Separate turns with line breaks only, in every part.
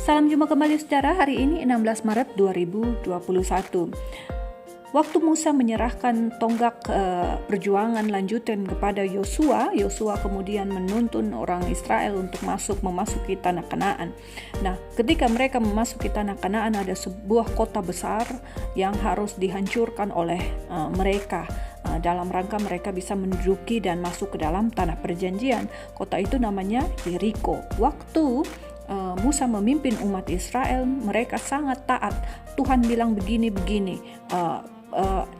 Salam jumpa kembali saudara, hari ini 16 Maret 2021. Waktu Musa menyerahkan tonggak perjuangan lanjutan kepada Yosua kemudian menuntun orang Israel untuk memasuki tanah Kanaan. Nah, ketika mereka memasuki tanah Kanaan, ada sebuah kota besar yang harus dihancurkan oleh mereka. Dalam rangka mereka bisa menduduki dan masuk ke dalam tanah perjanjian. Kota itu namanya Yeriko. Waktu Musa memimpin umat Israel, mereka sangat taat. Tuhan bilang begini-begini,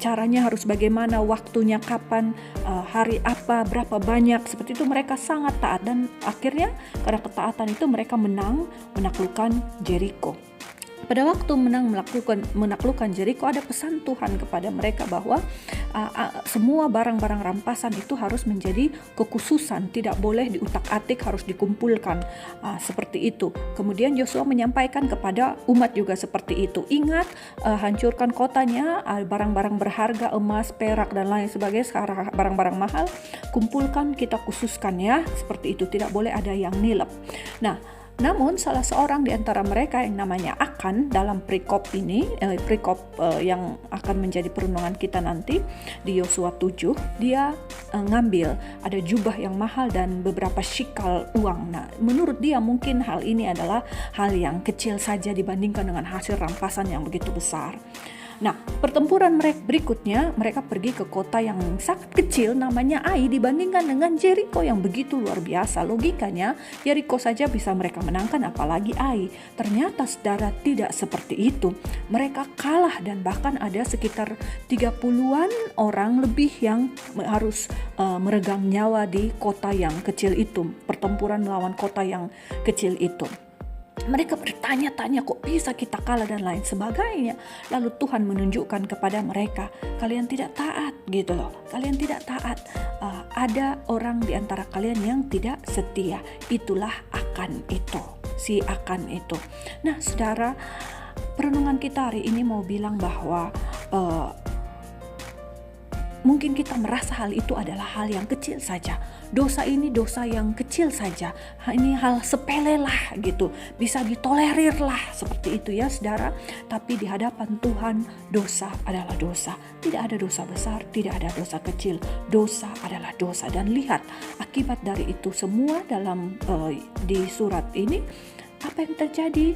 caranya harus bagaimana, waktunya kapan, hari apa, berapa banyak. Seperti itu mereka sangat taat, dan akhirnya karena ketaatan itu mereka menaklukkan Jeriko. Pada waktu menaklukkan Jeriko, ada pesan Tuhan kepada mereka bahwa semua barang-barang rampasan itu harus menjadi kekhususan, tidak boleh diutak-atik, harus dikumpulkan, seperti itu. Kemudian Yosua menyampaikan kepada umat juga seperti itu. Ingat, hancurkan kotanya, barang-barang berharga, emas, perak dan lain sebagainya, barang-barang mahal, kumpulkan, kita khususkan ya, seperti itu, tidak boleh ada yang nilep. Nah, namun salah seorang di antara mereka yang namanya Akan, dalam perikop ini, yang akan menjadi perenungan kita nanti di Yosua 7, dia ngambil ada jubah yang mahal dan beberapa shikal uang. Nah, menurut dia mungkin hal ini adalah hal yang kecil saja dibandingkan dengan hasil rampasan yang begitu besar. Nah, pertempuran mereka berikutnya, mereka pergi ke kota yang sangat kecil namanya Ai dibandingkan dengan Jeriko yang begitu luar biasa. Logikanya Jeriko saja bisa mereka menangkan, apalagi Ai. Ternyata saudara, tidak seperti itu. Mereka kalah, dan bahkan ada sekitar 30-an orang lebih yang harus meregang nyawa di kota yang kecil itu. Pertempuran melawan kota yang kecil itu. Mereka bertanya-tanya, kok bisa kita kalah dan lain sebagainya. Lalu Tuhan menunjukkan kepada mereka, kalian tidak taat gitu loh. Kalian tidak taat. Ada orang di antara kalian yang tidak setia. Itulah Akan itu. Si Akan itu. Nah, saudara, perenungan kita hari ini mau bilang bahwa mungkin kita merasa hal itu adalah hal yang kecil saja. Dosa ini dosa yang kecil saja. Ini hal sepele lah gitu. Bisa ditolerir lah, seperti itu ya saudara. Tapi di hadapan Tuhan, dosa adalah dosa. Tidak ada dosa besar, tidak ada dosa kecil. Dosa adalah dosa. Dan lihat akibat dari itu semua dalam di surat ini, apa yang terjadi?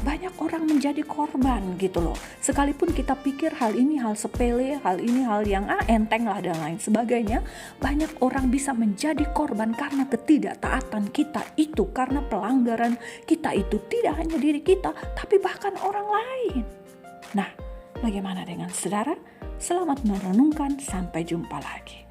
Banyak orang menjadi korban gitu loh. Sekalipun kita pikir hal ini hal sepele, hal ini hal yang enteng lah dan lain sebagainya, banyak orang bisa menjadi korban karena ketidaktaatan kita itu, karena pelanggaran kita itu, tidak hanya diri kita tapi bahkan orang lain. Nah, bagaimana dengan saudara? Selamat merenungkan, sampai jumpa lagi.